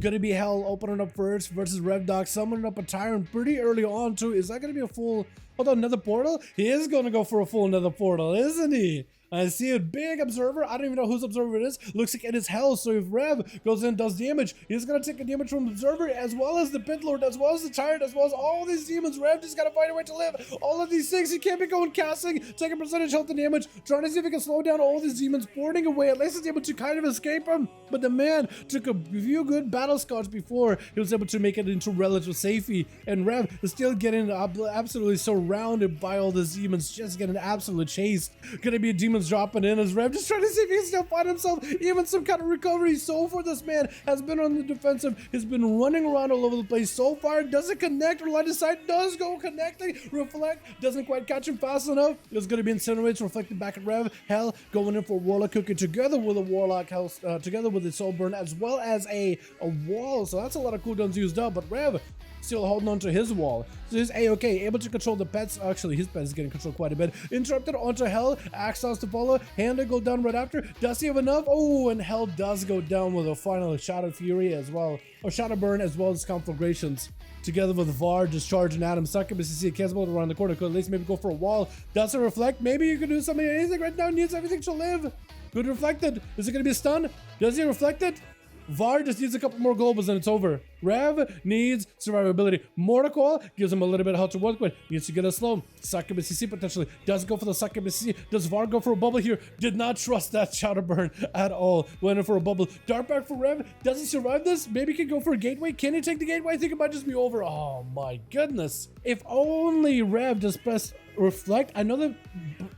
Gonna be Hell opening up first versus Revdoc, summoning up a Tyrant pretty early on too. Is that gonna be a full... Hold on, another portal? He is gonna go for a full another portal, isn't he? I see a big observer. I don't even know whose observer it is. Looks like it is Hell. So if Rev goes in and does damage, he's gonna take a damage from observer as well as the Pit Lord, as well as the Tyrant, as well as all these demons. Rev just gotta find a way to live. All of these things, he can't be going casting, taking percentage health and damage, trying to see if he can slow down all these demons, boarding away. At least he's able to kind of escape him. But the man took a few good battle scars before he was able to make it into relative safety. And Rev is still getting absolutely surrounded by all these demons, just getting absolutely chased. Gonna be demons dropping in as Rev just trying to see if he can still find himself even some kind of recovery. So far, this man has been on the defensive. He's been running around all over the place. So far, doesn't connect, or line of sight does go connecting. Reflect doesn't quite catch him fast enough. It's gonna be Incinerate, reflected back at Rev. Hell going in for Warlock Cookie together with a Warlock House, together with a Soul Burn, as well as a wall. So that's a lot of cooldowns used up, but Rev still holding on to his wall. So he's A-okay, able to control the pets. Actually, his pet is getting controlled quite a bit. Interrupted onto Hell. Axos to follow. Handa go down right after. Does he have enough? Oh, and Hell does go down with a final Shadow Fury as well. Or Shadow Burn as well as Conflagrations. Together with Var just charging at him. Succubus, you see a Casbolt around the corner. Could at least maybe go for a wall. Does it reflect? Maybe you can do something. Anything right now, needs everything to live. Good reflected. Is it going to be a stun? Does he reflect it? Var just needs a couple more globals and it's over. Rev needs survivability. Mortal gives him a little bit of health to work with. Needs to get a slow. Succubus CC potentially. Does go for the Succubus CC. Does Var go for a bubble here? Did not trust that Shadow Burn at all. Went in for a bubble. Darkback for Rev. Does he survive this? Maybe he can go for a gateway. Can he take the gateway? I think it might just be over. Oh my goodness. If only Rev just pressed reflect. I know that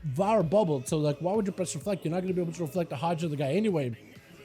Var bubbled, so like, why would you press reflect? You're not going to be able to reflect the Hodge of the guy anyway.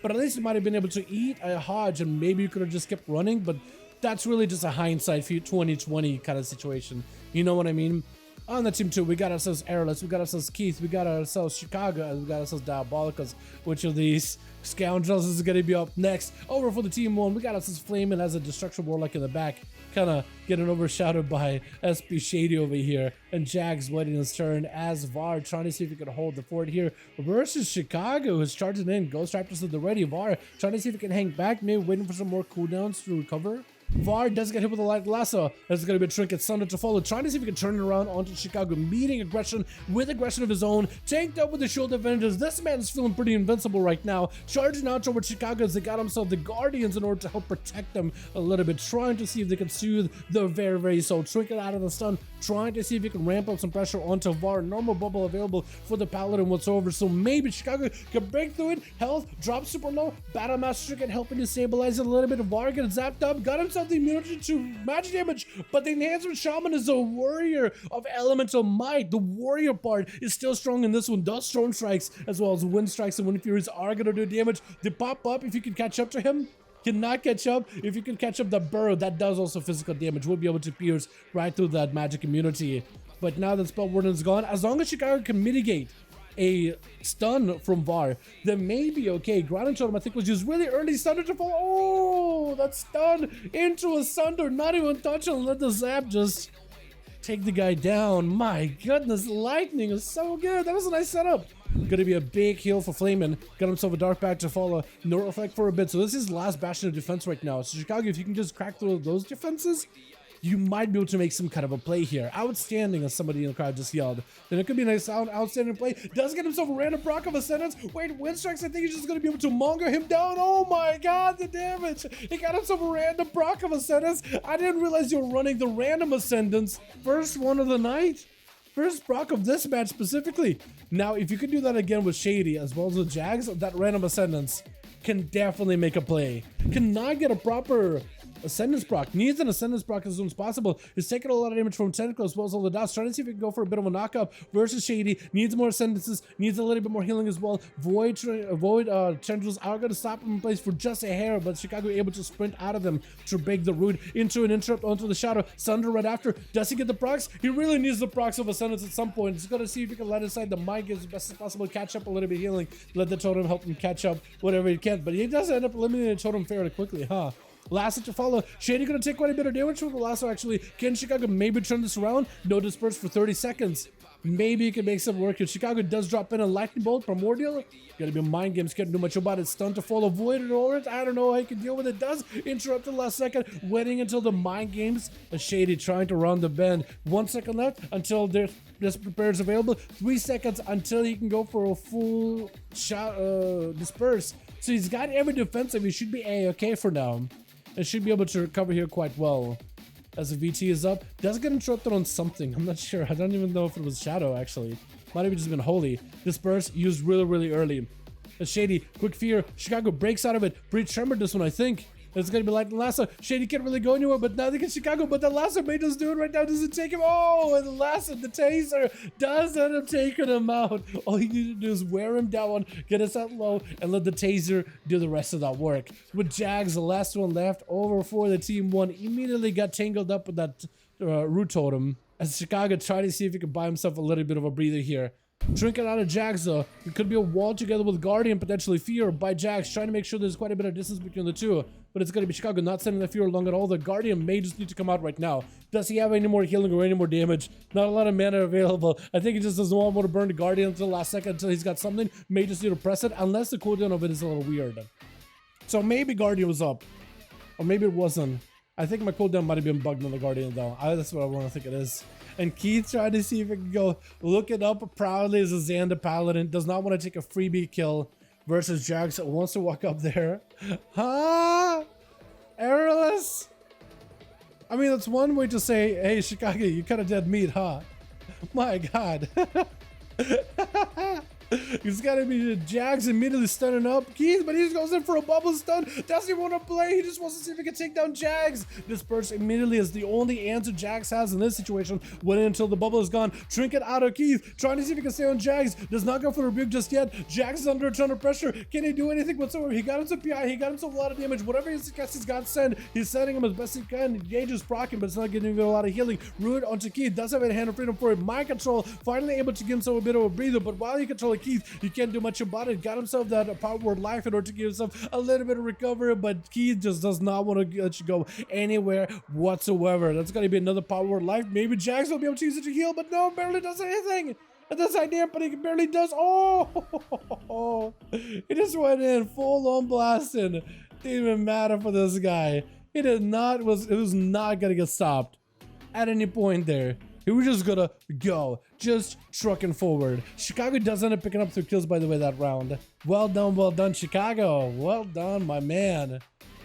But at least you might have been able to eat a Hodge, and maybe you could have just kept running, but that's really just a hindsight for 2020 kind of situation. You know what I mean? On the team 2, we got ourselves Airless, we got ourselves Keith, we got ourselves Chicago, and we got ourselves Diabolicus. Which of these scoundrels is going to be up next? Over for the team 1, we got ourselves Flamin' as a Destruction Warlock in the back, kind of getting overshadowed by SP Shady over here. And Jags waiting his turn as Var trying to see if he can hold the fort here versus Chicago, who's charging in. Ghost Raptors at the ready. Var trying to see if he can hang back, maybe waiting for some more cooldowns to recover. Var does get hit with a light lasso. There's going to be a Trinket Sunder to follow, trying to see if he can turn it around onto Chicago, meeting aggression with aggression of his own, tanked up with the shield advantages. This man is feeling pretty invincible right now, charging out towards Chicago as they got himself the Guardians in order to help protect them a little bit, trying to see if they can soothe the very soul. Trinket out of the stun, trying to see if he can ramp up some pressure onto Var. Normal bubble available for the Paladin whatsoever, so maybe Chicago can break through it. Health drops super low, Battle Master Trinket helping to stabilize it a little bit. Var gets zapped up, got himself the immunity to magic damage, but the Enhancement Shaman is a warrior of elemental might. The warrior part is still strong in this one. Does Storm Strikes as well as Wind Strikes and Wind Furies are going to do damage. They pop up if you can catch up to him. Cannot catch up. If you can catch up the Burrow, that does also physical damage. We'll be able to pierce right through that magic immunity. But now that Spell Warden is gone, as long as Chicago can mitigate a stun from Var, then maybe okay. Grounding Totem I think was used really early. Sunder to fall. Oh, that stun into a Sunder, not even touching, and let the zap just take the guy down. My goodness, lightning is so good. That was a nice setup. Gonna be a big heal for Flamin'. Got himself a dark back to follow. No reflect for a bit. So this is last bastion of defense right now. So Chicago, if you can just crack through those defenses, you might be able to make some kind of a play here. Outstanding, as somebody in the crowd just yelled. Then it could be a nice outstanding play. Does get himself a random proc of Ascendance. Wait, Wind Strikes, I think he's just going to be able to monger him down. Oh my god, the damage. He got himself a random proc of Ascendance. I didn't realize you were running the random Ascendance. First one of the night. First proc of this match specifically. Now, if you could do that again with Shady as well as with Jags, that random Ascendance can definitely make a play. Cannot get a proper Ascendance proc. Needs an Ascendance proc as soon as possible. Is taking a lot of damage from Tentacle as well as all the dots. Trying to see if he can go for a bit of a knockup versus Shady. Needs more Ascendances. Needs a little bit more healing as well. Void Tendrils are going to stop him in place for just a hair, but Chicago able to sprint out of them to break the root into an interrupt onto the Shadow. Sunder right after. Does he get the procs? He really needs the procs of Ascendance at some point. He's going to see if he can let inside the mic as best as possible. Catch up a little bit healing. Let the totem help him catch up whatever he can. But he does end up eliminating the totem fairly quickly, huh? Lasso to follow. Shady gonna take quite a bit of damage from the lasso actually. Can Chicago maybe turn this around? No disperse for 30 seconds. Maybe you can make some work here. Chicago does drop in a lightning bolt, primordial. Gonna be mind games, can't do much about it. Stun to fall, avoid it or it. I don't know how you can deal with it. Does interrupt the last second, waiting until the mind games. A Shady trying to round the bend. 1 second left until this prepares available. 3 seconds until he can go for a full shot disperse. So he's got every defensive. He should be A-okay for now. And should be able to recover here quite well. As the VT is up, does get interrupted on something. I'm not sure. I don't even know if it was Shadow, actually. Might have just been Holy. Disperse used really early. A Shady, quick fear. Chicago breaks out of it. Breach Tremor this one, I think. It's gonna be like the lasso. Shady can't really go anywhere, but now they get Chicago. But the lasso may just do it right now. Does it take him? Oh, and the lasso, the taser does end up taking him out. All you need to do is wear him down, get us out low, and let the taser do the rest of that work. With Jags, the last one left over for the team one, immediately got tangled up with that root totem. As Chicago tried to see if he could buy himself a little bit of a breather here. Trinket out of Jags though. It could be a wall together with Guardian, potentially Fear by Jags, trying to make sure there's quite a bit of distance between the two. But it's going to be Chicago not sending the Fear along at all. The Guardian may just need to come out right now. Does he have any more healing or any more damage? Not a lot of mana available. I think he just doesn't want to burn the Guardian until the last second until he's got something. May just need to press it, unless the cooldown of it is a little weird. So maybe Guardian was up. Or maybe it wasn't. I think my cooldown might have been bugged on the Guardian though. That's what I want to think it is. And Keith tried to see if he could go look it up proudly as a Xander Paladin. Does not want to take a freebie kill versus Jags that wants to walk up there. Huh? Errorless? I mean, that's one way to say, hey, Chicago, you kind of dead meat, huh? My God. He's got to be Jags immediately stunning up Keith, but he just goes in for a bubble stun. Doesn't even want to play. He just wants to see if he can take down Jags. Disperse immediately is the only answer Jags has in this situation. Waiting until the bubble is gone. Trinket out of Keith, trying to see if he can stay on Jags. Does not go for the rebuke just yet. Jags is under a ton of pressure. Can he do anything whatsoever? He got himself PI. He got himself a lot of damage. Whatever he's got sent, he's sending him as best he can. Gage is proccing, but it's not getting a lot of healing. Rude onto Keith. Does have a hand of freedom for it. Mind control. Finally able to give himself a bit of a breather, but while he controls Keith, he can't do much about it. Got himself that power word life in order to give himself a little bit of recovery, but Keith just does not want to let you go anywhere whatsoever. That's going to be another power word life. Maybe Jax will be able to use it to heal, but no, barely does anything. And that's idea, but he barely does. Oh, he just went in full on blasting. Didn't even matter for this guy. It was not going to get stopped at any point there. He was just gonna go, just trucking forward. Chicago does end up picking up 2 kills, by the way, that round. Well done, Chicago. Well done, my man.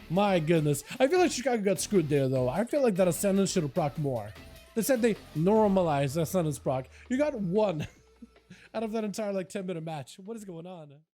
My goodness. I feel like Chicago got screwed there, though. I feel like that Ascendance should have proc more. They said they normalized Ascendance proc. You got 1 out of that entire, like, 10-minute match. What is going on?